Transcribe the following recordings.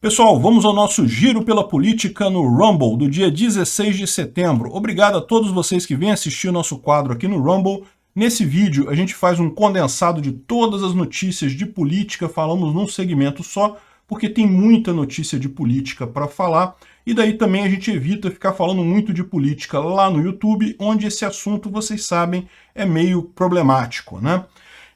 Pessoal, vamos ao nosso giro pela política no Rumble do dia 16 de setembro. Obrigado a todos vocês que vêm assistir o nosso quadro aqui no Rumble. Nesse vídeo a gente faz um condensado de todas as notícias de política, falamos num segmento só, porque tem muita notícia de política para falar, e daí também a gente evita ficar falando muito de política lá no YouTube, onde esse assunto, vocês sabem, é meio problemático, né?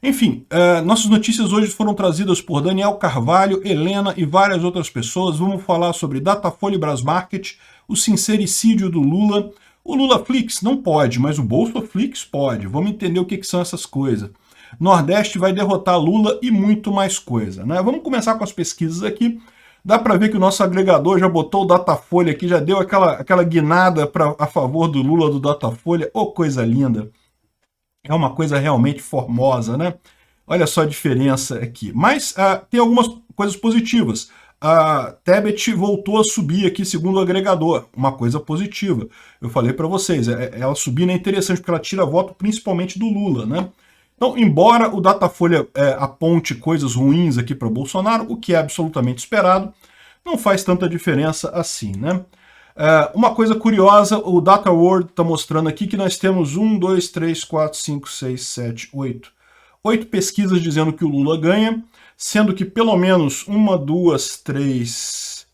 Enfim, nossas notícias hoje foram trazidas por Daniel Carvalho, Helena e várias outras pessoas. Vamos falar sobre Datafolha e Brasmarket, o sincericídio do Lula. O Lulaflix não pode, mas o Bolsoflix pode. Vamos entender o que são essas coisas. Nordeste vai derrotar Lula e muito mais coisa, né? Vamos começar com as pesquisas aqui. Dá para ver que o nosso agregador já botou o Datafolha aqui, já deu aquela guinada a favor do Lula do Datafolha. Ô, coisa linda! É uma coisa realmente formosa, né? Olha só a diferença aqui. Mas tem algumas coisas positivas. A Tebet voltou a subir aqui segundo o agregador, uma coisa positiva. Eu falei para vocês, ela subindo é interessante porque ela tira voto principalmente do Lula, né? Então, embora o Datafolha aponte coisas ruins aqui para Bolsonaro, o que é absolutamente esperado, não faz tanta diferença assim, né? Uma coisa curiosa, o Data World está mostrando aqui que nós temos 1, 2, 3, 4, 5, 6, 7, 8. 8 pesquisas dizendo que o Lula ganha, sendo que pelo menos 1, 2, 3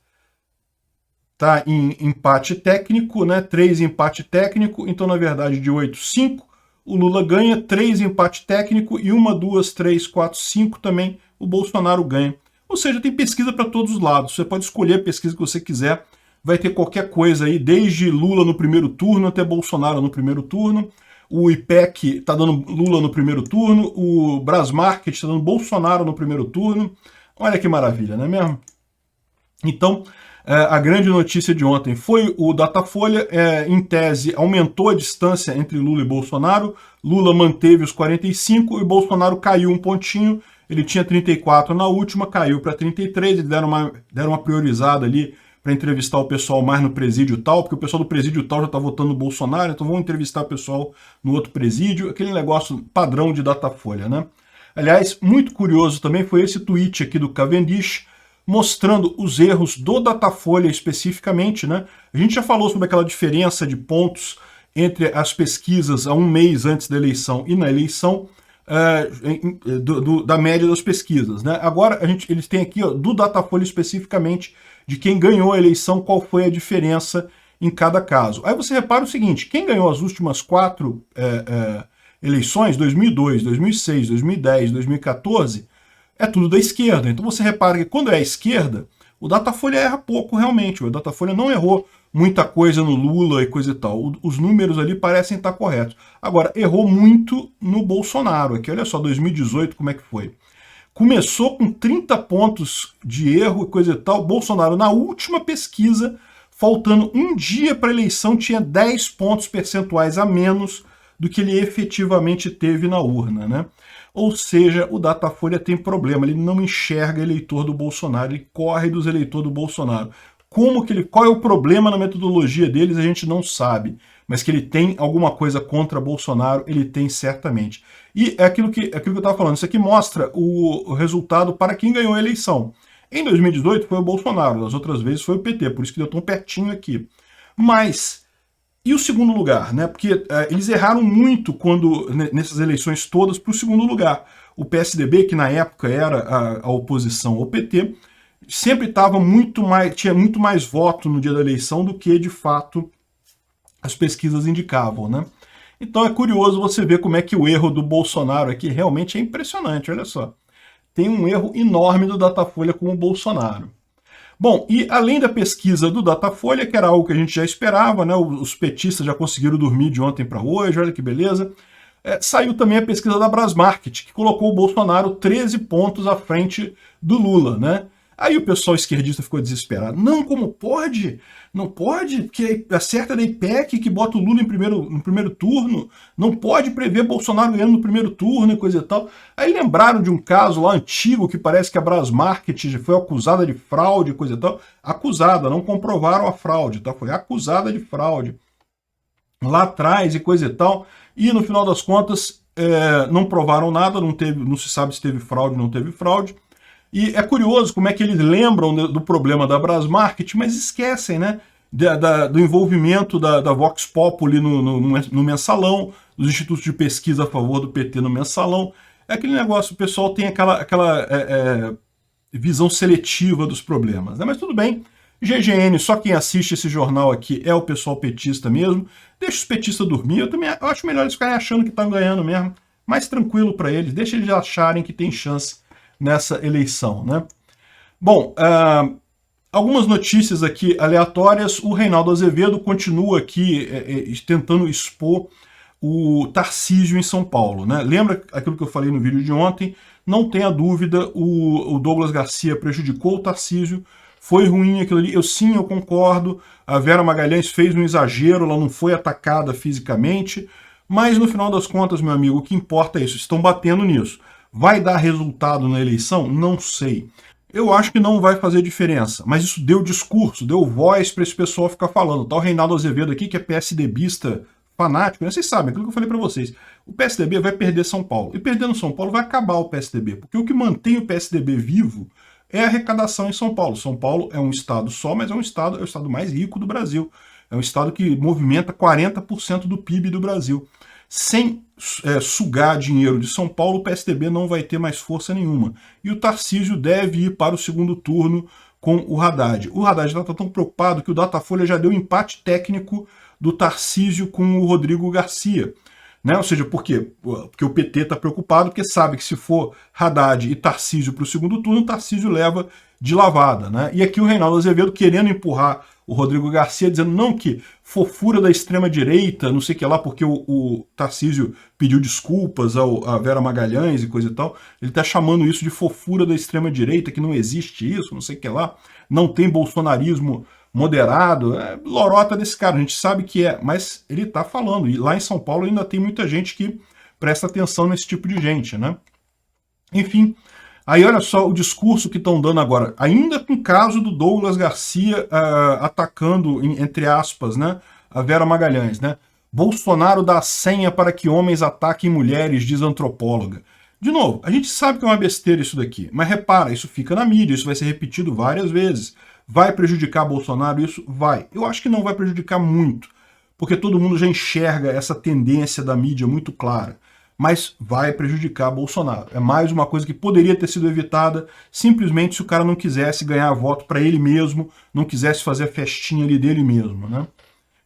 está em empate técnico, né? 3 em empate técnico, então na verdade de 8, 5 o Lula ganha, 3 em empate técnico e 1, 2, 3, 4, 5 também o Bolsonaro ganha. Ou seja, tem pesquisa para todos os lados, você pode escolher a pesquisa que você quiser, vai ter qualquer coisa aí, desde Lula no primeiro turno até Bolsonaro no primeiro turno. O IPEC está dando Lula no primeiro turno, o Brasmarket está dando Bolsonaro no primeiro turno. Olha que maravilha, não é mesmo? Então, a grande notícia de ontem foi o Datafolha, em tese, aumentou a distância entre Lula e Bolsonaro, Lula manteve os 45 e Bolsonaro caiu um pontinho, ele tinha 34 na última, caiu para 33, eles deram uma priorizada ali para entrevistar o pessoal mais no presídio tal, porque o pessoal do presídio tal já está votando no Bolsonaro, então vamos entrevistar o pessoal no outro presídio, aquele negócio padrão de Datafolha, né? Aliás, muito curioso também foi esse tweet aqui do Cavendish, mostrando os erros do Datafolha especificamente, né? A gente já falou sobre aquela diferença de pontos entre as pesquisas a um mês antes da eleição e na eleição, da média das pesquisas, né? Agora eles têm aqui, ó, do Datafolha especificamente, de quem ganhou a eleição, qual foi a diferença em cada caso. Aí você repara o seguinte, quem ganhou as últimas 4 eleições, 2002, 2006, 2010, 2014, é tudo da esquerda. Então você repara que quando é a esquerda, o Datafolha erra pouco realmente, o Datafolha não errou muita coisa no Lula e coisa e tal. Os números ali parecem estar corretos. Agora, errou muito no Bolsonaro. Aqui, olha só, 2018 como é que foi. Começou com 30 pontos de erro e coisa e tal. Bolsonaro, na última pesquisa, faltando um dia para a eleição, tinha 10 pontos percentuais a menos do que ele efetivamente teve na urna, né? Ou seja, o Datafolha tem problema, ele não enxerga eleitor do Bolsonaro, ele corre dos eleitores do Bolsonaro. Qual é o problema na metodologia deles, a gente não sabe, mas que ele tem alguma coisa contra Bolsonaro, ele tem certamente. E é aquilo que eu estava falando, isso aqui mostra o resultado para quem ganhou a eleição. Em 2018 foi o Bolsonaro, das outras vezes foi o PT, por isso que deu tão pertinho aqui. Mas, e o segundo lugar, né? Porque eles erraram muito nessas eleições todas para o segundo lugar. O PSDB, que na época era a oposição ao PT, sempre tinha muito mais voto no dia da eleição do que, de fato, as pesquisas indicavam, né? Então é curioso você ver como é que o erro do Bolsonaro aqui realmente é impressionante, olha só. Tem um erro enorme do Datafolha com o Bolsonaro. Bom, e além da pesquisa do Datafolha, que era algo que a gente já esperava, né? Os petistas já conseguiram dormir de ontem para hoje, olha que beleza. Saiu também a pesquisa da Brasmarket, que colocou o Bolsonaro 13 pontos à frente do Lula, né? Aí o pessoal esquerdista ficou desesperado. Não, como pode? Não pode, porque acerta da IPEC que bota o Lula no primeiro turno. Não pode prever Bolsonaro ganhando no primeiro turno e coisa e tal. Aí lembraram de um caso lá antigo que parece que a Brasmarket foi acusada de fraude e coisa e tal. Acusada, não comprovaram a fraude, tá? Foi acusada de fraude lá atrás e coisa e tal. E no final das contas não provaram nada, não se sabe se teve fraude ou não teve fraude. E é curioso como é que eles lembram do problema da Brasmarket, mas esquecem, né, do envolvimento da Vox Populi no Mensalão, dos institutos de pesquisa a favor do PT no Mensalão. É aquele negócio, o pessoal tem aquela visão seletiva dos problemas, né? Mas tudo bem. GGN, só quem assiste esse jornal aqui é o pessoal petista mesmo. Deixa os petistas dormir. Eu acho melhor eles ficarem achando que estão ganhando mesmo. Mais tranquilo para eles. Deixa eles acharem que tem chance nessa eleição, né? Bom, algumas notícias aqui aleatórias. O Reinaldo Azevedo continua aqui tentando expor o Tarcísio em São Paulo, né? Lembra aquilo que eu falei no vídeo de ontem? Não tenha dúvida, o Douglas Garcia prejudicou o Tarcísio, foi ruim aquilo ali. Eu concordo, a Vera Magalhães fez um exagero, ela não foi atacada fisicamente, mas no final das contas, meu amigo, o que importa é isso, estão batendo nisso. Vai dar resultado na eleição? Não sei. Eu acho que não vai fazer diferença, mas isso deu discurso, deu voz para esse pessoal ficar falando. Tá o Reinaldo Azevedo aqui, que é PSDBista fanático, né? Vocês sabem, aquilo que eu falei para vocês. O PSDB vai perder São Paulo. E perdendo São Paulo vai acabar o PSDB, porque o que mantém o PSDB vivo é a arrecadação em São Paulo. São Paulo é um estado só, mas é o estado mais rico do Brasil. É um estado que movimenta 40% do PIB do Brasil. Sem sugar dinheiro de São Paulo, o PSDB não vai ter mais força nenhuma. E o Tarcísio deve ir para o segundo turno com o Haddad. O Haddad está tão preocupado que o Datafolha já deu empate técnico do Tarcísio com o Rodrigo Garcia. Né? Ou seja, por quê? Porque o PT está preocupado, porque sabe que se for Haddad e Tarcísio para o segundo turno, o Tarcísio leva de lavada. Né? E aqui o Reinaldo Azevedo querendo empurrar o Rodrigo Garcia, dizendo não, que fofura da extrema-direita, não sei o que lá, porque o Tarcísio pediu desculpas a Vera Magalhães e coisa e tal. Ele está chamando isso de fofura da extrema-direita, que não existe isso, não sei o que lá. Não tem bolsonarismo moderado, lorota desse cara, a gente sabe que é, mas ele está falando, e lá em São Paulo ainda tem muita gente que presta atenção nesse tipo de gente, né? Enfim, aí olha só o discurso que estão dando agora, ainda com o caso do Douglas Garcia atacando, entre aspas, né, a Vera Magalhães, né? Bolsonaro dá a senha para que homens ataquem mulheres, diz antropóloga. De novo, a gente sabe que é uma besteira isso daqui, mas repara, isso fica na mídia, isso vai ser repetido várias vezes. Vai prejudicar Bolsonaro isso? Vai. Eu acho que não vai prejudicar muito, porque todo mundo já enxerga essa tendência da mídia muito clara. Mas vai prejudicar Bolsonaro. É mais uma coisa que poderia ter sido evitada simplesmente se o cara não quisesse ganhar voto para ele mesmo, não quisesse fazer a festinha ali dele mesmo, né?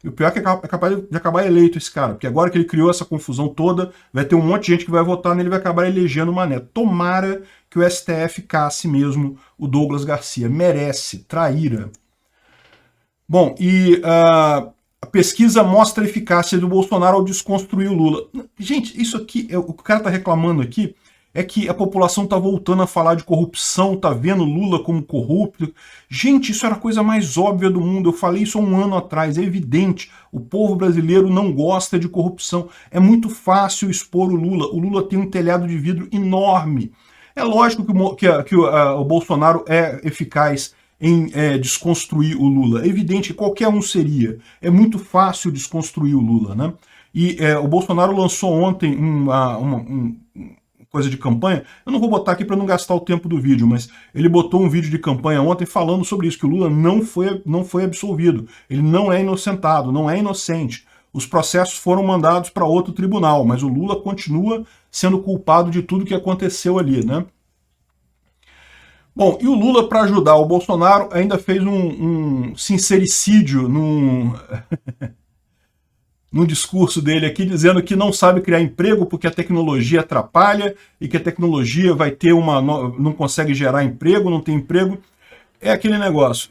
E o pior é que é capaz de acabar eleito esse cara, porque agora que ele criou essa confusão toda, vai ter um monte de gente que vai votar nele e vai acabar elegendo o Mané. Tomara que o STF casse mesmo o Douglas Garcia. Merece, traíra. Bom, e a pesquisa mostra a eficácia do Bolsonaro ao desconstruir o Lula. Gente, isso aqui, o que o cara está reclamando aqui é que a população está voltando a falar de corrupção, está vendo Lula como corrupto. Gente, isso era a coisa mais óbvia do mundo. Eu falei isso há um ano atrás, é evidente. O povo brasileiro não gosta de corrupção. É muito fácil expor o Lula. O Lula tem um telhado de vidro enorme. É lógico que o Bolsonaro é eficaz em desconstruir o Lula. É evidente que qualquer um seria. É muito fácil desconstruir o Lula, né? E o Bolsonaro lançou ontem uma coisa de campanha. Eu não vou botar aqui para não gastar o tempo do vídeo, mas ele botou um vídeo de campanha ontem falando sobre isso, que o Lula não foi absolvido. Ele não é inocentado, não é inocente. Os processos foram mandados para outro tribunal, mas o Lula continua sendo culpado de tudo que aconteceu ali, né? Bom, e o Lula, para ajudar o Bolsonaro, ainda fez um sincericídio num discurso dele aqui, dizendo que não sabe criar emprego porque a tecnologia atrapalha e que a tecnologia vai ter não consegue gerar emprego, não tem emprego. É aquele negócio,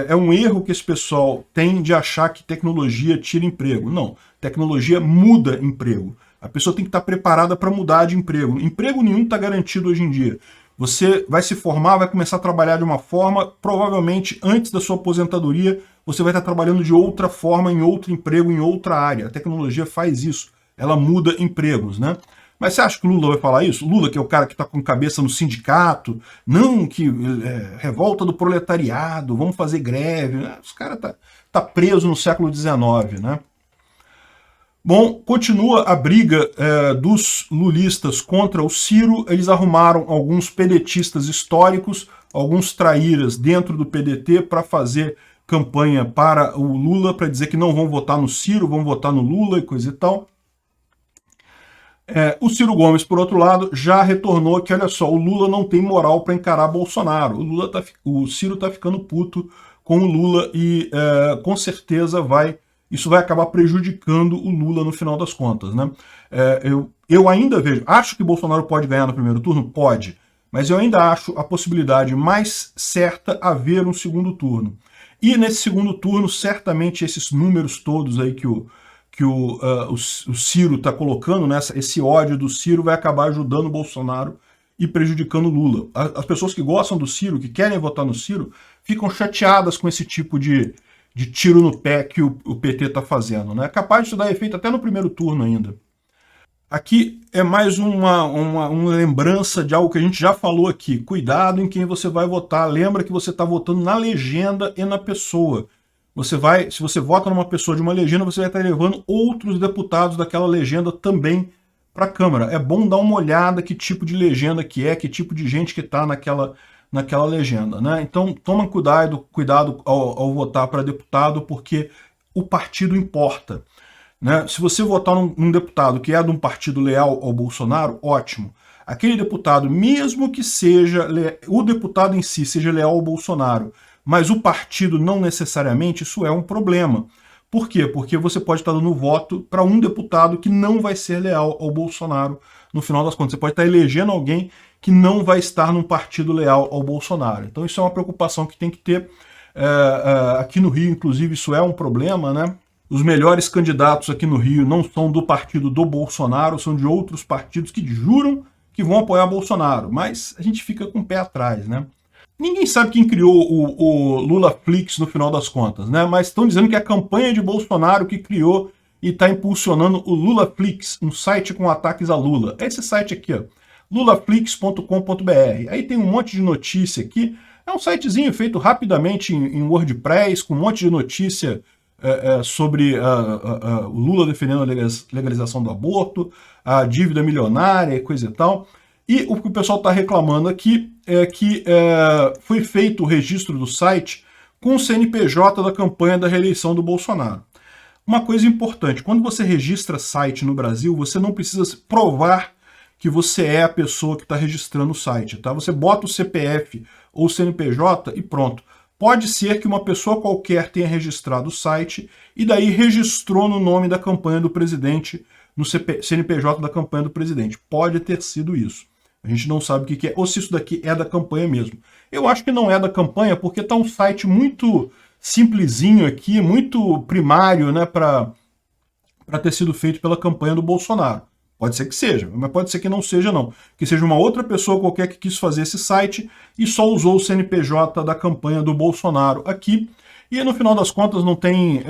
é um erro que esse pessoal tem de achar que tecnologia tira emprego. Não, tecnologia muda emprego. A pessoa tem que estar preparada para mudar de emprego. Emprego nenhum está garantido hoje em dia. Você vai se formar, vai começar a trabalhar de uma forma, provavelmente antes da sua aposentadoria, você vai estar trabalhando de outra forma, em outro emprego, em outra área. A tecnologia faz isso, ela muda empregos, né? Mas você acha que o Lula vai falar isso? Lula, que é o cara que está com cabeça no sindicato, não, que revolta do proletariado, vamos fazer greve. Né? Os caras tá preso no século XIX, né? Bom, continua a briga dos lulistas contra o Ciro. Eles arrumaram alguns pedetistas históricos, alguns traíras dentro do PDT para fazer campanha para o Lula, para dizer que não vão votar no Ciro, vão votar no Lula e coisa e tal. O Ciro Gomes, por outro lado, já retornou que, olha só, o Lula não tem moral para encarar Bolsonaro. O Ciro está ficando puto com o Lula e com certeza isso vai acabar prejudicando o Lula no final das contas, né? Eu ainda acho que Bolsonaro pode ganhar no primeiro turno? Pode, mas eu ainda acho a possibilidade mais certa haver um segundo turno. E nesse segundo turno, certamente esses números todos aí que o Ciro está colocando, né, esse ódio do Ciro vai acabar ajudando o Bolsonaro e prejudicando o Lula. As pessoas que gostam do Ciro, que querem votar no Ciro, ficam chateadas com esse tipo de tiro no pé que o PT está fazendo, né? É capaz de dar efeito até no primeiro turno ainda. Aqui é mais uma lembrança de algo que a gente já falou aqui. Cuidado em quem você vai votar. Lembra que você está votando na legenda e na pessoa. Se você vota numa pessoa de uma legenda, você vai estar levando outros deputados daquela legenda também para a Câmara. É bom dar uma olhada que tipo de legenda que tipo de gente que está naquela legenda, né? Então, toma cuidado ao votar para deputado, porque o partido importa, né? Se você votar num deputado que é de um partido leal ao Bolsonaro, ótimo. Aquele deputado, mesmo que seja o deputado em si seja leal ao Bolsonaro, mas o partido não necessariamente, isso é um problema. Por quê? Porque você pode estar dando voto para um deputado que não vai ser leal ao Bolsonaro no final das contas. Você pode estar elegendo alguém que não vai estar num partido leal ao Bolsonaro. Então isso é uma preocupação que tem que ter. Aqui no Rio, inclusive, isso é um problema, né? Os melhores candidatos aqui no Rio não são do partido do Bolsonaro, são de outros partidos que juram que vão apoiar Bolsonaro. Mas a gente fica com o pé atrás, né? Ninguém sabe quem criou o LulaFlix no final das contas, né? Mas estão dizendo que é a campanha de Bolsonaro que criou e está impulsionando o LulaFlix, um site com ataques a Lula. É esse site aqui, ó, lulaflix.com.br. Aí tem um monte de notícia aqui. É um sitezinho feito rapidamente em WordPress, com um monte de notícia sobre o Lula defendendo a legalização do aborto, a dívida milionária e coisa e tal. E o que o pessoal está reclamando aqui é que foi feito o registro do site com o CNPJ da campanha da reeleição do Bolsonaro. Uma coisa importante, quando você registra site no Brasil, você não precisa provar que você é a pessoa que está registrando o site, tá? Você bota o CPF ou o CNPJ e pronto. Pode ser que uma pessoa qualquer tenha registrado o site e daí registrou no nome da campanha do presidente, no CNPJ da campanha do presidente. Pode ter sido isso. A gente não sabe o que é, ou se isso daqui é da campanha mesmo. Eu acho que não é da campanha, porque está um site muito simplesinho aqui, muito primário, né, para ter sido feito pela campanha do Bolsonaro. Pode ser que seja, mas pode ser que não seja, não. Que seja uma outra pessoa qualquer que quis fazer esse site e só usou o CNPJ da campanha do Bolsonaro aqui. E no final das contas não tem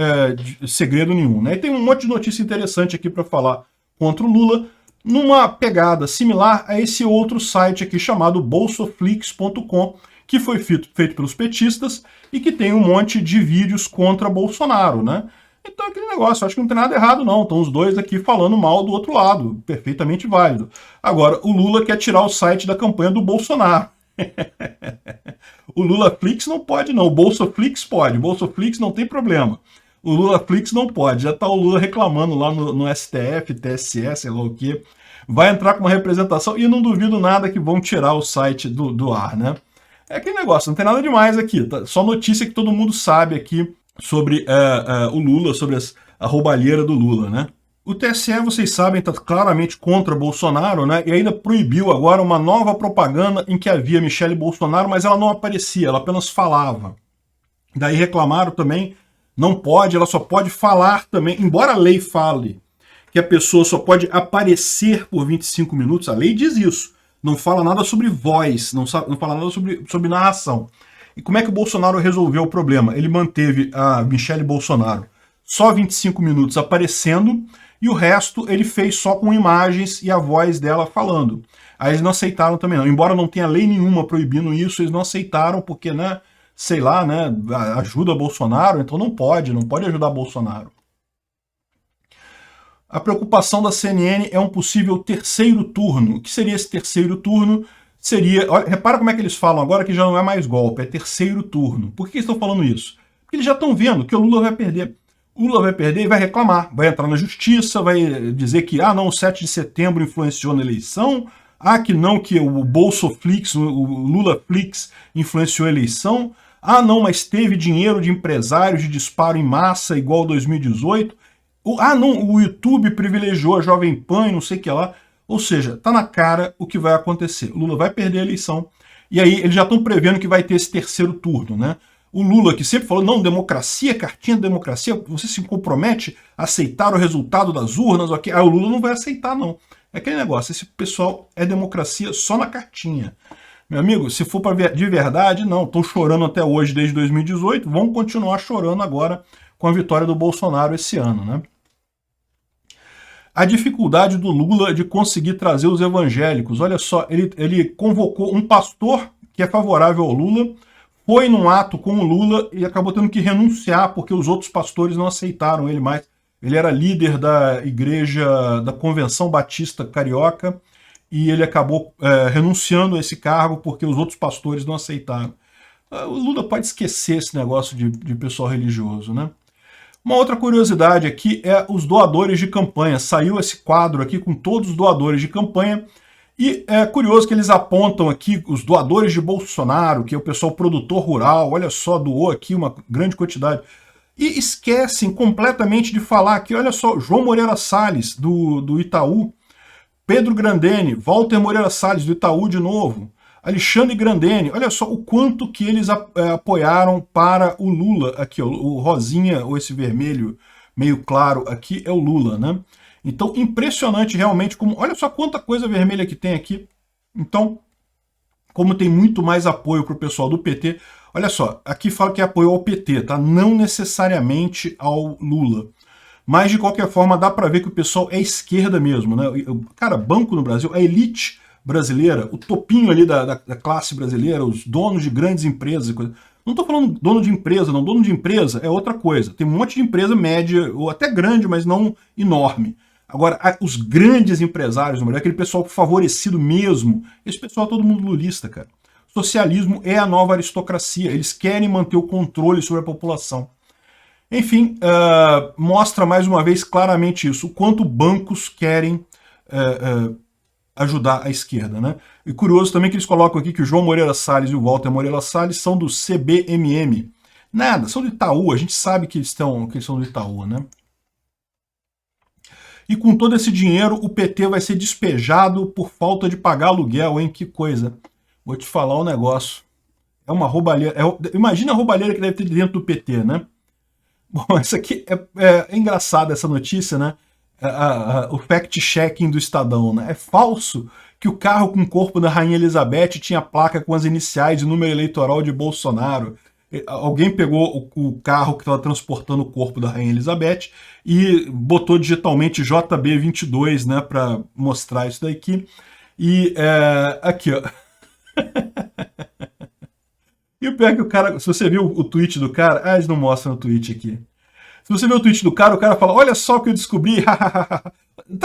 segredo nenhum, né? E tem um monte de notícia interessante aqui para falar contra o Lula, numa pegada similar a esse outro site aqui chamado bolsoflix.com, que foi feito pelos petistas e que tem um monte de vídeos contra Bolsonaro, né? Então aquele negócio, acho que não tem nada errado não, estão os dois aqui falando mal do outro lado, perfeitamente válido. Agora, o Lula quer tirar o site da campanha do Bolsonaro. O LulaFlix não pode não, o Bolsoflix pode, o Bolsoflix não tem problema. O LulaFlix não pode, já está o Lula reclamando lá no STF, TSE, sei lá o quê. Vai entrar com uma representação e não duvido nada que vão tirar o site do ar, né? É aquele negócio, não tem nada demais aqui, tá? Só notícia que todo mundo sabe aqui sobre o Lula, sobre a roubalheira do Lula, né? O TSE, vocês sabem, está claramente contra Bolsonaro, né? E ainda proibiu agora uma nova propaganda em que havia Michele Bolsonaro, mas ela não aparecia, ela apenas falava. Daí reclamaram também, não pode, ela só pode falar também, embora a lei fale que a pessoa só pode aparecer por 25 minutos, a lei diz isso. Não fala nada sobre voz, não fala nada sobre narração. E como é que o Bolsonaro resolveu o problema? Ele manteve a Michele Bolsonaro só 25 minutos aparecendo e o resto ele fez só com imagens e a voz dela falando. Aí eles não aceitaram também não. Embora não tenha lei nenhuma proibindo isso, eles não aceitaram porque, né, sei lá, né, ajuda Bolsonaro, então não pode ajudar Bolsonaro. A preocupação da CNN é um possível terceiro turno. O que seria esse terceiro turno? Seria... Olha, repara como é que eles falam agora que já não é mais golpe, é terceiro turno. Por que eles estão falando isso? Porque eles já estão vendo que o Lula vai perder. O Lula vai perder e vai reclamar, vai entrar na justiça, vai dizer que, não, o 7 de setembro influenciou na eleição, que não, que o Bolsoflix, o Lulaflix influenciou a eleição, não, mas teve dinheiro de empresários de disparo em massa igual 2018, não, o YouTube privilegiou a Jovem Pan e não sei o que lá. Ou seja, tá na cara o que vai acontecer. O Lula vai perder a eleição, e aí eles já estão prevendo que vai ter esse terceiro turno, né? O Lula, que sempre falou, não, democracia, cartinha de democracia, você se compromete a aceitar o resultado das urnas, ok? O Lula não vai aceitar, não. É aquele negócio, esse pessoal é democracia só na cartinha. Meu amigo, se for de verdade, não, estão chorando até hoje, desde 2018, vão continuar chorando agora com a vitória do Bolsonaro esse ano, né? A dificuldade do Lula de conseguir trazer os evangélicos. Olha só, ele convocou um pastor que é favorável ao Lula, foi num ato com o Lula e acabou tendo que renunciar porque os outros pastores não aceitaram ele mais. Ele era líder da igreja, da Convenção Batista Carioca, e ele acabou renunciando a esse cargo porque os outros pastores não aceitaram. O Lula pode esquecer esse negócio de pessoal religioso, né? Uma outra curiosidade aqui é os doadores de campanha. Saiu esse quadro aqui com todos os doadores de campanha, e é curioso que eles apontam aqui os doadores de Bolsonaro, que é o pessoal produtor rural, olha só, doou aqui uma grande quantidade. E esquecem completamente de falar aqui, olha só, João Moreira Salles, do Itaú, Pedro Grandene, Walter Moreira Salles, do Itaú de novo, Alexandre Grandene, olha só o quanto que eles apoiaram para o Lula, aqui, ó, o rosinha, ou esse vermelho meio claro aqui, é o Lula, né? Então, impressionante realmente, como, olha só quanta coisa vermelha que tem aqui. Então, como tem muito mais apoio para o pessoal do PT, olha só, aqui fala que é apoio ao PT, tá? Não necessariamente ao Lula. Mas, de qualquer forma, dá para ver que o pessoal é esquerda mesmo, né? Cara, banco no Brasil, a elite brasileira, o topinho ali da classe brasileira, os donos de grandes empresas e coisa. Não estou falando dono de empresa, não. Dono de empresa é outra coisa. Tem um monte de empresa média, ou até grande, mas não enorme. Agora, os grandes empresários, aquele pessoal favorecido mesmo, esse pessoal é todo mundo lulista, cara. Socialismo é a nova aristocracia. Eles querem manter o controle sobre a população. Enfim, mostra mais uma vez claramente isso, o quanto bancos querem ajudar a esquerda, né? E curioso também que eles colocam aqui que o João Moreira Salles e o Walter Moreira Salles são do CBMM. Nada, são do Itaú, a gente sabe que eles são do Itaú, né? E com todo esse dinheiro, o PT vai ser despejado por falta de pagar aluguel, hein? Que coisa. Vou te falar um negócio. É uma roubalheira. Imagina a roubalheira que deve ter dentro do PT, né? Bom, isso aqui é engraçado, essa notícia, né? O fact-checking do Estadão, né? É falso que o carro com o corpo da Rainha Elizabeth tinha placa com as iniciais de número eleitoral de Bolsonaro. Alguém pegou o carro que estava transportando o corpo da Rainha Elizabeth e botou digitalmente JB22, né, para mostrar isso daqui. E aqui, ó. E o pior é que o cara, se você viu o tweet do cara, eles não mostram o tweet aqui. Se você vê o tweet do cara, o cara fala, olha só o que eu descobri, tá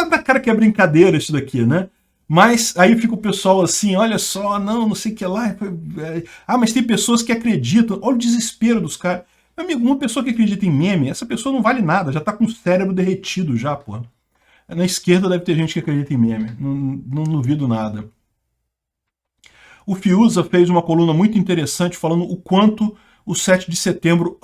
na cara que é brincadeira isso daqui, né? Mas aí fica o pessoal assim, olha só, não sei o que lá. Mas tem pessoas que acreditam, olha o desespero dos caras. Meu amigo, uma pessoa que acredita em meme, essa pessoa não vale nada, já tá com o cérebro derretido já, pô. Na esquerda deve ter gente que acredita em meme, não duvido nada. O Fiuza fez uma coluna muito interessante falando o quanto o 7 de setembro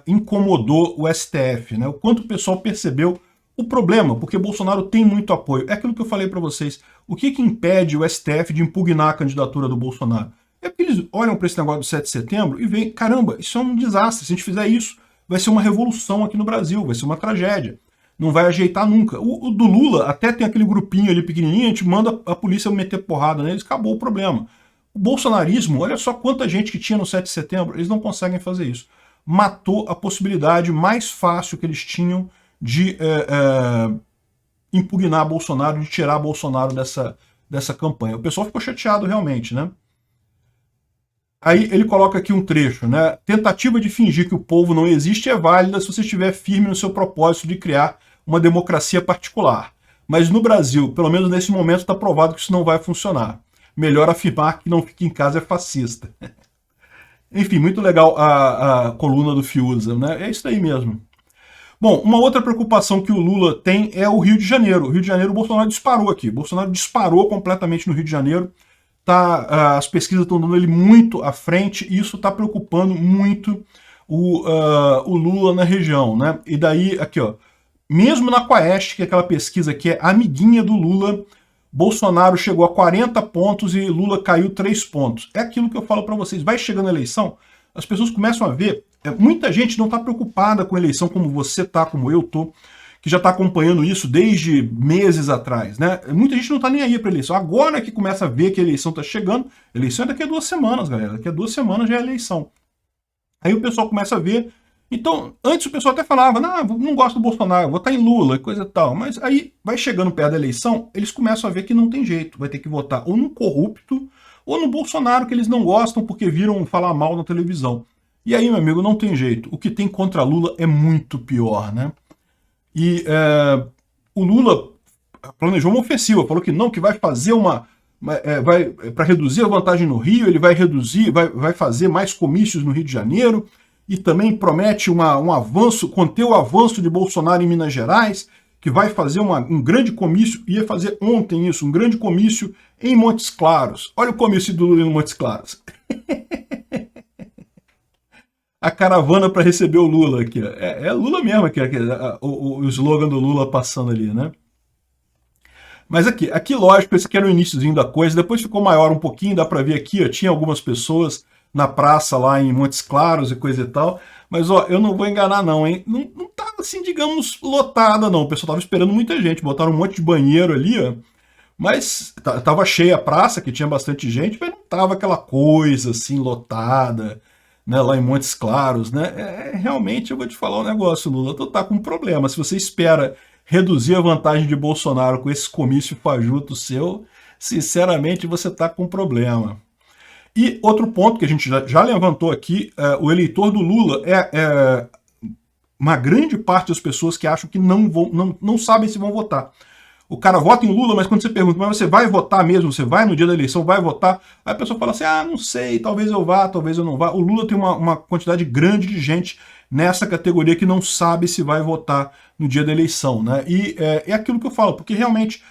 incomodou o STF, né? O quanto o pessoal percebeu o problema, porque Bolsonaro tem muito apoio. É aquilo que eu falei para vocês. O que impede o STF de impugnar a candidatura do Bolsonaro? É porque eles olham para esse negócio do 7 de setembro e veem, caramba, isso é um desastre. Se a gente fizer isso, vai ser uma revolução aqui no Brasil, vai ser uma tragédia. Não vai ajeitar nunca. O do Lula até tem aquele grupinho ali pequenininho, a gente manda a polícia meter porrada neles, acabou o problema. O bolsonarismo, olha só quanta gente que tinha no 7 de setembro, eles não conseguem fazer isso. Matou a possibilidade mais fácil que eles tinham de impugnar Bolsonaro, de tirar Bolsonaro dessa campanha. O pessoal ficou chateado realmente, né? Aí ele coloca aqui um trecho, né? Tentativa de fingir que o povo não existe é válida se você estiver firme no seu propósito de criar uma democracia particular. Mas no Brasil, pelo menos nesse momento, está provado que isso não vai funcionar. Melhor afirmar que não fica em casa é fascista. Enfim, muito legal a coluna do Fiuza, né? É isso aí mesmo. Bom, uma outra preocupação que o Lula tem é o Rio de Janeiro. O Rio de Janeiro, o Bolsonaro disparou aqui. O Bolsonaro disparou completamente no Rio de Janeiro. As pesquisas estão dando ele muito à frente e isso está preocupando muito o Lula na região, né? E daí, aqui, ó, mesmo na Quaest, que é aquela pesquisa que é amiguinha do Lula, Bolsonaro chegou a 40 pontos e Lula caiu 3 pontos. É aquilo que eu falo para vocês, vai chegando a eleição, as pessoas começam a ver, muita gente não está preocupada com a eleição como você está, como eu estou, que já está acompanhando isso desde meses atrás, né? Muita gente não está nem aí para a eleição. Agora que começa a ver que a eleição está chegando, a eleição é daqui a 2 semanas, galera. Daqui a 2 semanas já é eleição. Aí o pessoal começa a ver. Então, antes o pessoal até falava, não gosto do Bolsonaro, vou votar em Lula e coisa e tal. Mas aí vai chegando perto da eleição, eles começam a ver que não tem jeito. Vai ter que votar ou no corrupto ou no Bolsonaro, que eles não gostam porque viram falar mal na televisão. E aí, meu amigo, não tem jeito. O que tem contra Lula é muito pior, né? E o Lula planejou uma ofensiva, falou que não, que vai fazer para reduzir a vantagem no Rio, ele vai reduzir, vai fazer mais comícios no Rio de Janeiro, e também promete um avanço, conter o avanço de Bolsonaro em Minas Gerais, que vai fazer um grande comício, ia fazer ontem isso, um grande comício em Montes Claros. Olha o comício do Lula em Montes Claros. A caravana para receber o Lula aqui. É Lula mesmo, o slogan do Lula passando ali, né? Mas aqui lógico, esse aqui era o iniciozinho da coisa, depois ficou maior um pouquinho, dá para ver aqui, ó, tinha algumas pessoas na praça lá em Montes Claros e coisa e tal, mas ó, eu não vou enganar não, hein? Não tava assim, digamos, lotada não, o pessoal tava esperando muita gente, botaram um monte de banheiro ali, ó, mas tava cheia a praça, que tinha bastante gente, mas não tava aquela coisa assim, lotada, né, lá em Montes Claros, né? Realmente eu vou te falar um negócio, Lula, tu tá com um problema. Se você espera reduzir a vantagem de Bolsonaro com esse comício fajuto seu, sinceramente você tá com um problema. E outro ponto que a gente já levantou aqui, o eleitor do Lula uma grande parte das pessoas que acham que não sabem se vão votar. O cara vota em Lula, mas quando você pergunta, mas você vai votar mesmo? Você vai no dia da eleição, vai votar? Aí a pessoa fala assim, não sei, talvez eu vá, talvez eu não vá. O Lula tem uma quantidade grande de gente nessa categoria que não sabe se vai votar no dia da eleição, né? E é aquilo que eu falo, porque realmente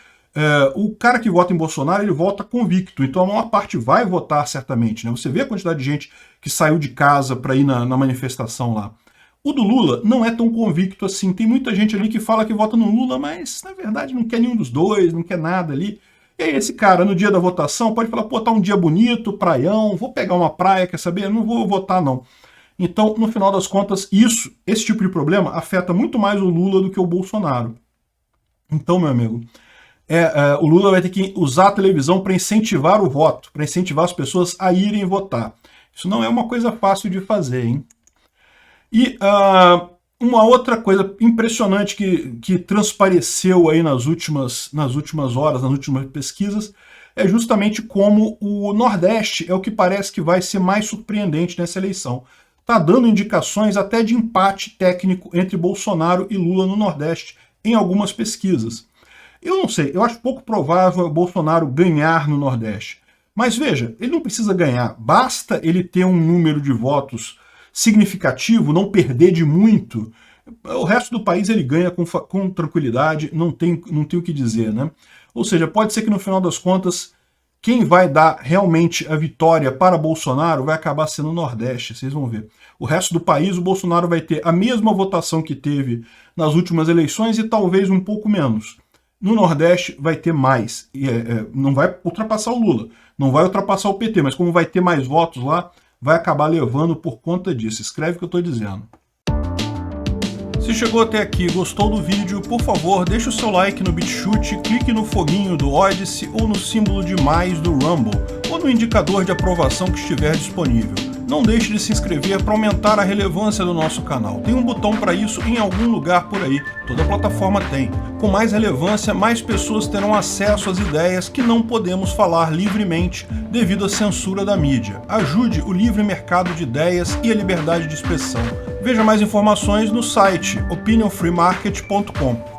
o cara que vota em Bolsonaro, ele vota convicto, então a maior parte vai votar certamente, né? Você vê a quantidade de gente que saiu de casa para ir na manifestação lá. O do Lula não é tão convicto assim. Tem muita gente ali que fala que vota no Lula, mas na verdade não quer nenhum dos dois, não quer nada ali. E aí esse cara, no dia da votação, pode falar, pô, tá um dia bonito, praião, vou pegar uma praia, quer saber? Não vou votar não. Então, no final das contas, esse tipo de problema afeta muito mais o Lula do que o Bolsonaro. Então, meu amigo, o Lula vai ter que usar a televisão para incentivar o voto, para incentivar as pessoas a irem votar. Isso não é uma coisa fácil de fazer, hein? E uma outra coisa impressionante que transpareceu aí nas últimas horas, nas últimas pesquisas, é justamente como o Nordeste é o que parece que vai ser mais surpreendente nessa eleição. Está dando indicações até de empate técnico entre Bolsonaro e Lula no Nordeste, em algumas pesquisas. Eu não sei, eu acho pouco provável o Bolsonaro ganhar no Nordeste. Mas veja, ele não precisa ganhar, basta ele ter um número de votos significativo, não perder de muito, o resto do país ele ganha com tranquilidade, não tem o que dizer, né? Ou seja, pode ser que no final das contas, quem vai dar realmente a vitória para Bolsonaro vai acabar sendo o Nordeste, vocês vão ver. O resto do país, o Bolsonaro vai ter a mesma votação que teve nas últimas eleições e talvez um pouco menos. No Nordeste vai ter mais, não vai ultrapassar o Lula, não vai ultrapassar o PT, mas como vai ter mais votos lá, vai acabar levando por conta disso. Escreve o que eu estou dizendo. Se chegou até aqui e gostou do vídeo, por favor, deixe o seu like no BitChute, clique no foguinho do Odysee ou no símbolo de mais do Rumble, ou no indicador de aprovação que estiver disponível. Não deixe de se inscrever para aumentar a relevância do nosso canal. Tem um botão para isso em algum lugar por aí, toda plataforma tem. Com mais relevância, mais pessoas terão acesso às ideias que não podemos falar livremente devido à censura da mídia. Ajude o livre mercado de ideias e a liberdade de expressão. Veja mais informações no site opinionfreemarket.com.